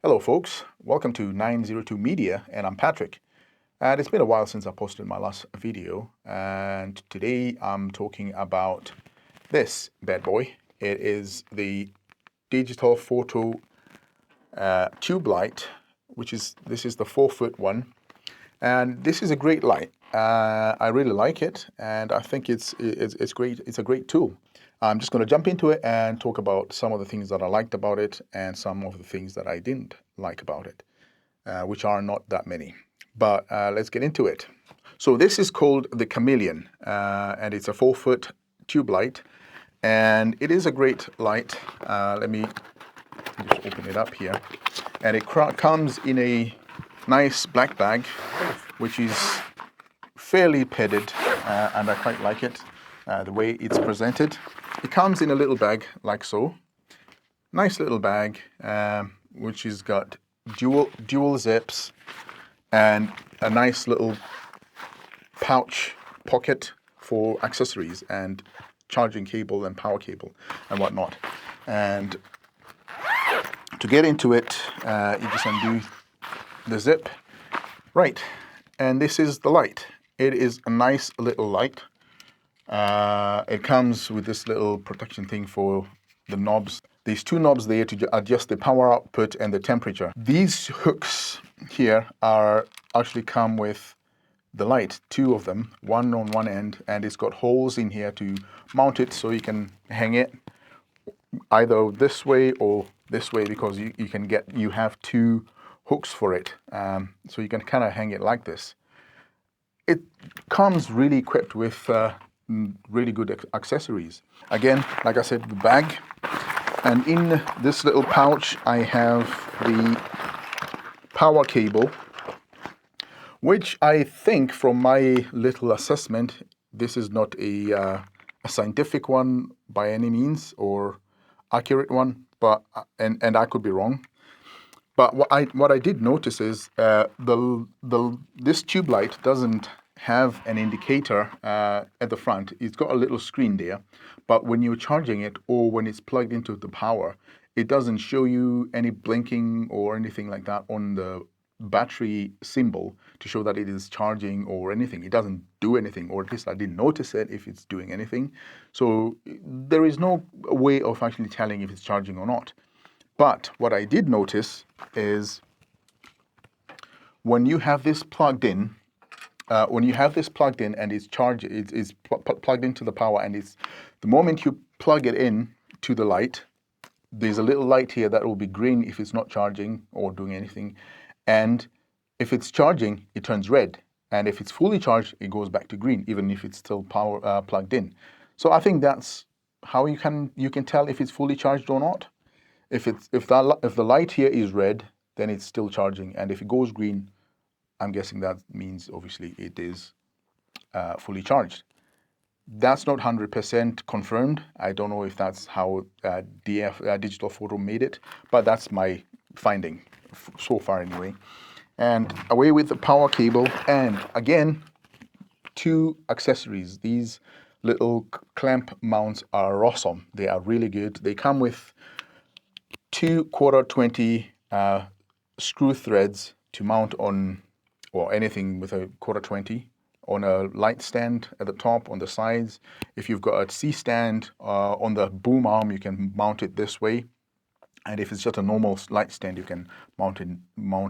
Hello folks, welcome to nineZEROtwo Media, and I'm Patrick. And it's been a while since I posted my last video, and today I'm talking about this bad boy. It is the Digital Foto Tube light, this is the 4-foot one, and this is a great light. I really like it, and I think it's great. It's a great tool. I'm just going to jump into it and talk about some of the things that I liked about it and some of the things that I didn't like about it, which are not that many. But let's get into it. So this is called the Chameleon, and it's a 4-foot tube light, and it is a great light. Let me just open it up here, and it comes in a nice black bag, which is fairly padded, and I quite like it, the way it's presented. It comes in a little bag like so. Nice little bag, which has got dual zips and a nice little pouch pocket for accessories and charging cable and power cable and whatnot. And to get into it, you just undo the zip. Right, and this is the light. It is a nice little light. It comes with this little protection thing for the knobs. These two knobs there to adjust the power output and the temperature. These hooks here actually come with the light, two of them, one on one end, and it's got holes in here to mount it so you can hang it either this way or this way, because you have two hooks for it, so you can kind of hang it like this. It comes really equipped with really good accessories. Again, like I said, the bag, and in this little pouch I have the power cable, which I think, from my little assessment, this is not a scientific one by any means or accurate one, but and I could be wrong. But what I did notice is this tube light doesn't have an indicator at the front. It's got a little screen there, but when you're charging it or when it's plugged into the power, it doesn't show you any blinking or anything like that on the battery symbol to show that it is charging or anything. It doesn't do anything, or at least I didn't notice it if it's doing anything. So there is no way of actually telling if it's charging or not. But what I did notice is when you have this plugged in, and it's charged, it's plugged into the power, and the moment you plug it in to the light, there's a little light here that will be green if it's not charging or doing anything, and if it's charging, it turns red, and if it's fully charged, it goes back to green, even if it's still plugged in. So I think that's how you can tell if it's fully charged or not. If the light here is red, then it's still charging, and if it goes green, I'm guessing that means obviously it is fully charged. That's not 100% confirmed. I don't know if that's how Digital Foto made it, but that's my finding so far anyway. And away with the power cable, and again, two accessories. These little clamp mounts are awesome. They are really good. They come with two 1/4-20 screw threads to mount on, or anything with a 1/4-20, on a light stand at the top, on the sides. If you've got a C-stand on the boom arm, you can mount it this way. And if it's just a normal light stand, you can mount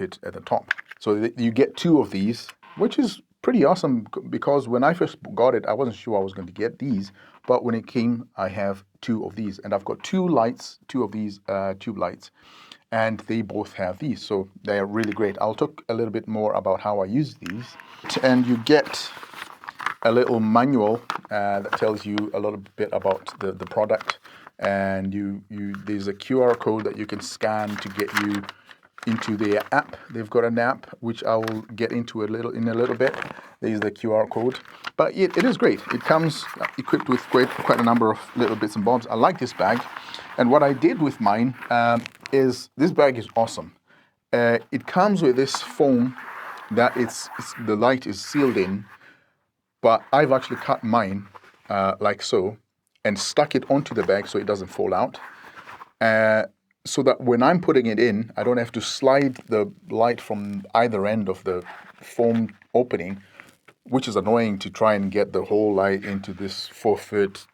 it at the top. So you get two of these, which is pretty awesome, because when I first got it, I wasn't sure I was going to get these. But when it came, I have two of these, and I've got two of these tube lights, and they both have these, so they're really great. I'll talk a little bit more about how I use these. And you get a little manual that tells you a little bit about the product, and there's a QR code that you can scan to get you into their app. They've got an app, which I will get into in a little bit. There's the QR code. But it is great. It comes equipped with quite a number of little bits and bobs. I like this bag. And what I did with mine is, this bag is awesome. It comes with this foam that the light is sealed in, but I've actually cut mine like so and stuck it onto the bag so it doesn't fall out. so that when I'm putting it in, I don't have to slide the light from either end of the foam opening, which is annoying to try and get the whole light into this 4-foot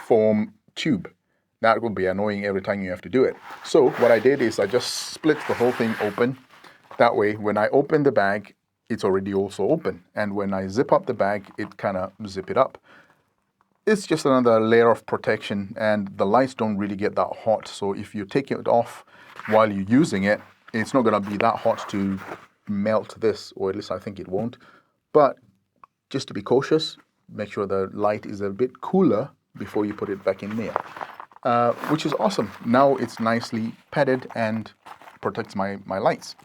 foam tube. That will be annoying every time you have to do it. So what I did is I just split the whole thing open. That way, when I open the bag, it's already also open. And when I zip up the bag, it kind of zip it up. It's just another layer of protection, and the lights don't really get that hot. So if you take it off while you're using it, it's not going to be that hot to melt this, or at least I think it won't. But just to be cautious, make sure the light is a bit cooler before you put it back in there, which is awesome. Now it's nicely padded and protects my lights.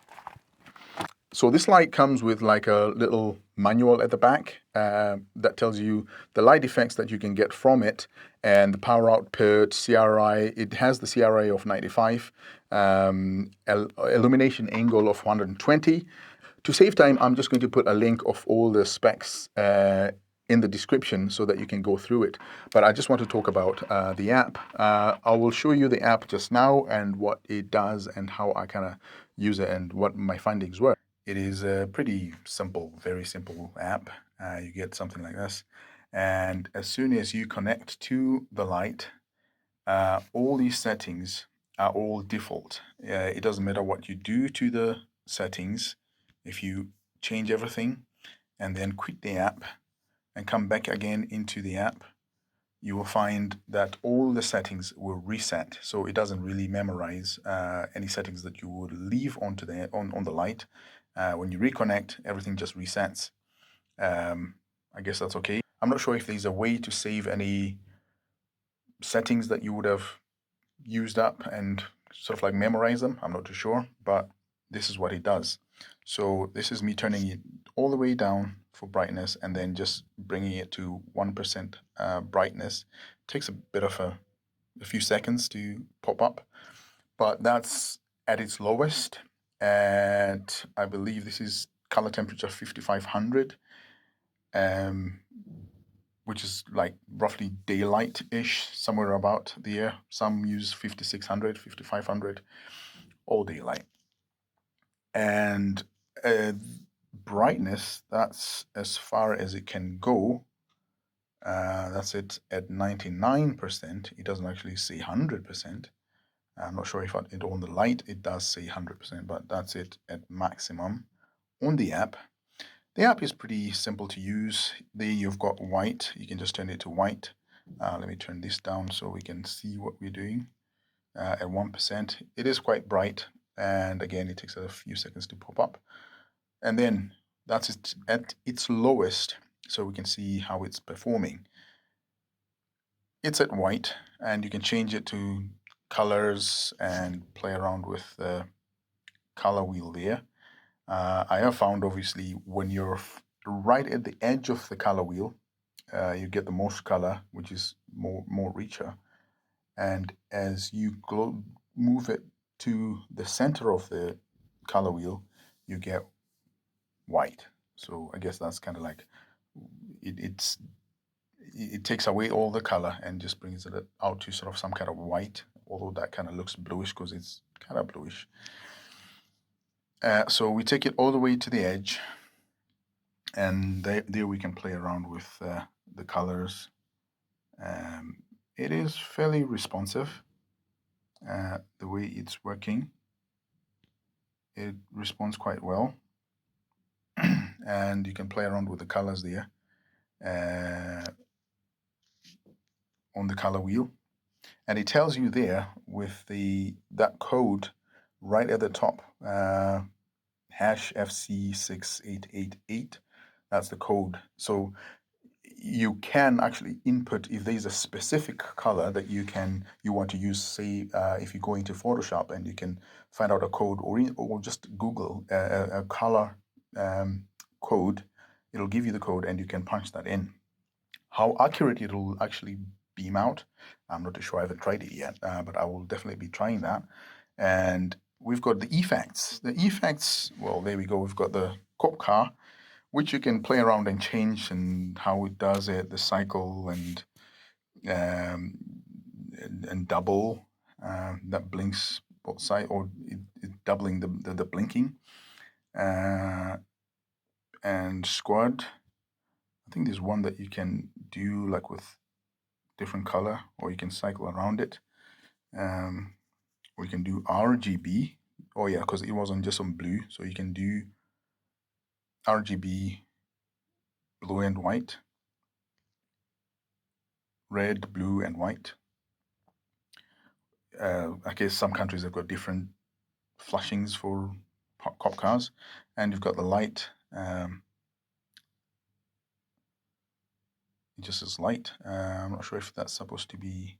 So this light comes with like a little manual at the back that tells you the light effects that you can get from it and the power output, CRI. It has the CRI of 95, illumination angle of 120. To save time, I'm just going to put a link of all the specs in the description so that you can go through it. But I just want to talk about the app. I will show you the app just now and what it does and how I kind of use it and what my findings were. It is a pretty simple, very simple app. You get something like this. And as soon as you connect to the light, all these settings are all default. It doesn't matter what you do to the settings. If you change everything and then quit the app and come back again into the app, you will find that all the settings will reset. So it doesn't really memorize any settings that you would leave onto on the light. When you reconnect, everything just resets. I guess that's okay. I'm not sure if there's a way to save any settings that you would have used up and sort of like memorize them. I'm not too sure, but this is what it does. So this is me turning it all the way down for brightness and then just bringing it to 1% brightness. Takes a bit of a few seconds to pop up, but that's at its lowest. And I believe this is color temperature 5500, which is like roughly daylight-ish, somewhere about there. Some use 5600, 5500, all daylight. And brightness, that's as far as it can go. That's it at 99%. It doesn't actually say 100%. I'm not sure if on the light it does say 100%, but that's it at maximum on the app. The app is pretty simple to use. There you've got white. You can just turn it to white. Let me turn this down so we can see what we're doing. At 1%, it is quite bright, and again, it takes a few seconds to pop up. And then that's it at its lowest, so we can see how it's performing. It's at white, and you can change it to colors and play around with the color wheel there. I have found, obviously, when you're right at the edge of the color wheel, you get the most color, which is more richer. And as you move it to the center of the color wheel, you get white. So I guess that's kind of like it takes away all the color and just brings it out to sort of some kind of white, although that kind of looks bluish because it's kind of bluish. So we take it all the way to the edge, and there we can play around with the colors. It is fairly responsive, the way it's working. It responds quite well, and you can play around with the colors there on the color wheel. And it tells you there with that code right at the top, #FC6888. That's the code. So you can actually input if there's a specific color that you want to use. Say if you go into Photoshop and you can find out a code, or just Google a color code, it'll give you the code and you can punch that in. How accurate it will actually beam out, I'm not too sure. I haven't tried it yet, but I will definitely be trying that. And we've got the effects. The effects, well, there we go. We've got the cop car, which you can play around and change and how it does it, the cycle and double. that blinks both sides, or it's doubling the blinking. And squad, I think there's one that you can do like with different color, or you can cycle around it. Or you can do RGB. Oh yeah, because it wasn't just on blue, so you can do RGB, blue and white, red, blue, and white. I guess some countries have got different flashings for cop cars, and you've got the light. It just says light. I'm not sure if that's supposed to be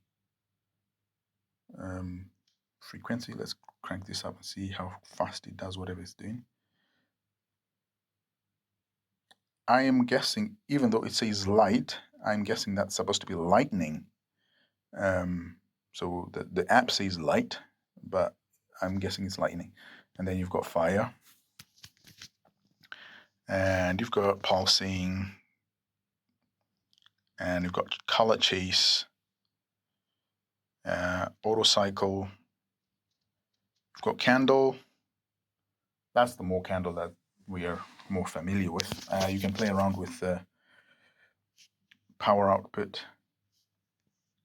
frequency. Let's crank this up and see how fast it does whatever it's doing. I am guessing, even though it says light, I'm guessing that's supposed to be lightning. So the app says light, but I'm guessing it's lightning. And then you've got fire, and you've got pulsing, and you've got color chase, auto cycle. You've got candle. That's the more candle that we are more familiar with. You can play around with power output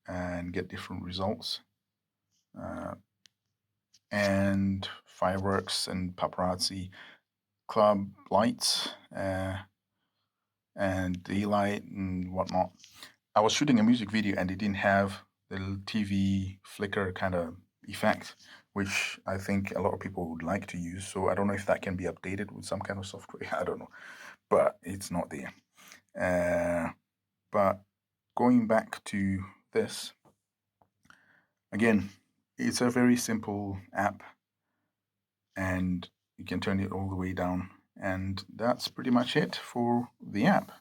and get different results. And fireworks and paparazzi, club lights, and daylight and whatnot. I was shooting a music video and it didn't have the little TV flicker kind of effect, which I think a lot of people would like to use. So I don't know if that can be updated with some kind of software. I don't know, but it's not there. But going back to this, again, it's a very simple app, and you can turn it all the way down, and that's pretty much it for the app.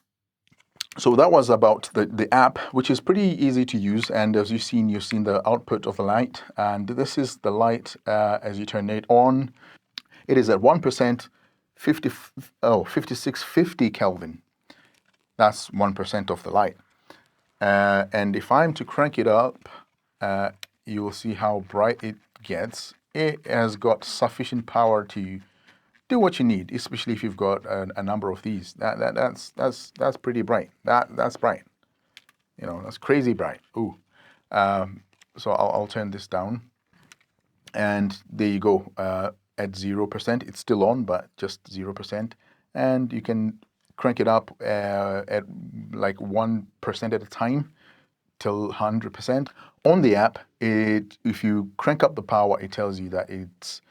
So that was about the app, which is pretty easy to use, and as you've seen the output of the light, and this is the light as you turn it on. It is at 1%, 5650 Kelvin. That's 1% of the light. And if I'm to crank it up, you will see how bright it gets. It has got sufficient power to do what you need, especially if you've got a number of these. That's pretty bright. That's bright. You know, that's crazy bright. Ooh. So I'll turn this down, and there you go. At 0%, it's still on, but just 0%. And you can crank it up at like 1% at a time till 100%. On the app, if you crank up the power, it tells you that it's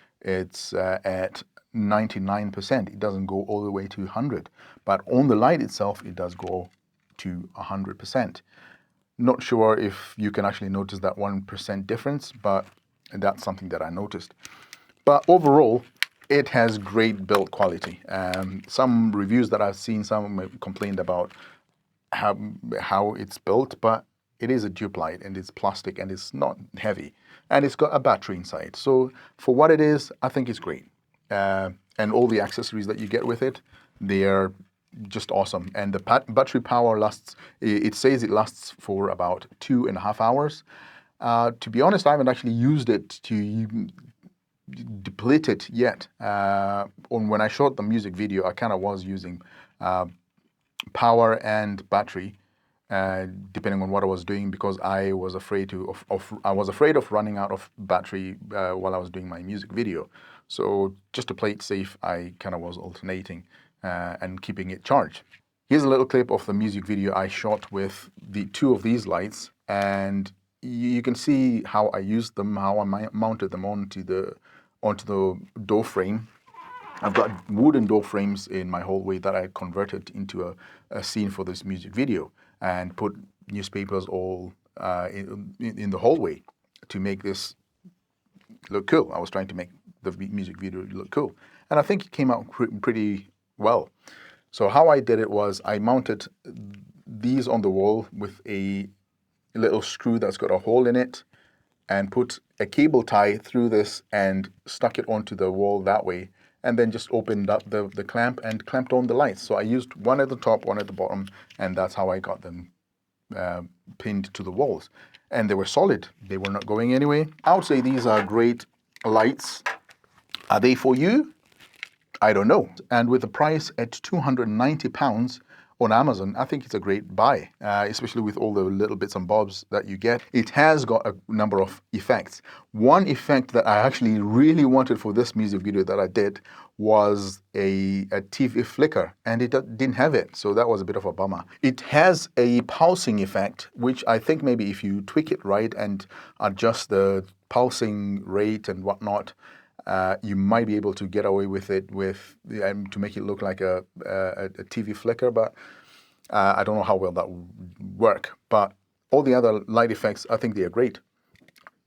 at 99%. It doesn't go all the way to 100, but on the light itself, it does go to 100%. Not sure if you can actually notice that 1% difference, but that's something that I noticed. But overall, it has great build quality. Some reviews that I've seen, some complained about how it's built, but it is a dupe light, and it's plastic, and it's not heavy, and it's got a battery inside. So for what it is, I think it's great. And all the accessories that you get with it, they are just awesome. And the battery power lasts, it says it lasts for about 2.5 hours. To be honest, I haven't actually used it to deplete it yet. When I shot the music video, I kind of was using power and battery, depending on what I was doing, because I was afraid of running out of battery while I was doing my music video. So just to play it safe, I kind of was alternating and keeping it charged. Here's a little clip of the music video I shot with the 2 of these lights, and you can see how I used them, how I mounted them onto the door frame. I've got wooden door frames in my hallway that I converted into a scene for this music video, and put newspapers all in the hallway to make this look cool. I was trying to make the music video look cool, and I think it came out pretty well. So how I did it was I mounted these on the wall with a little screw that's got a hole in it, and put a cable tie through this and stuck it onto the wall that way, and then just opened up the clamp and clamped on the lights. So I used one at the top, one at the bottom, and that's how I got them pinned to the walls. and they were solid. They were not going anywhere. I would say these are great lights. Are they for you? I don't know. And with the price at £290 on Amazon, I think it's a great buy, especially with all the little bits and bobs that you get. It has got a number of effects. One effect that I actually really wanted for this music video that I did was a TV flicker, and it didn't have it, so that was a bit of a bummer. It has a pulsing effect, which I think maybe if you tweak it right and adjust the pulsing rate and whatnot, you might be able to get away with it to make it look like a TV flicker, but I don't know how well that would work. But all the other light effects, I think they are great.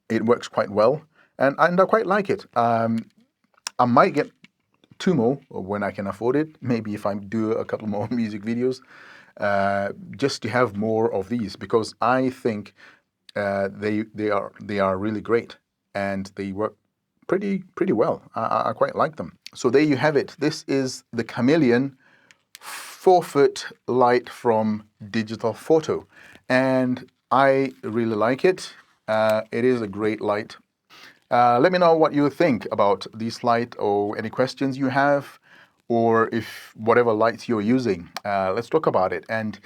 It works quite well, and I quite like it. I might get 2 more when I can afford it, maybe if I do a couple more music videos, just to have more of these, because I think they are really great, and they work pretty well. I quite like them. So there you have it. This is the Chameleon 4-foot light from Digital Photo, and I really like it. It is a great light. Let me know what you think about this light, or any questions you have, or if whatever lights you're using. Let's talk about it. And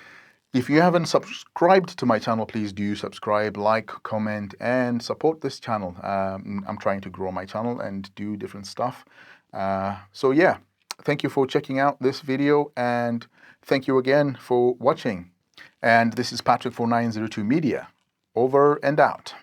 if you haven't subscribed to my channel, please do subscribe, like, comment, and support this channel. I'm trying to grow my channel and do different stuff. So yeah, thank you for checking out this video, and thank you again for watching. And this is Patrick for nineZEROtwo Media. Over and out.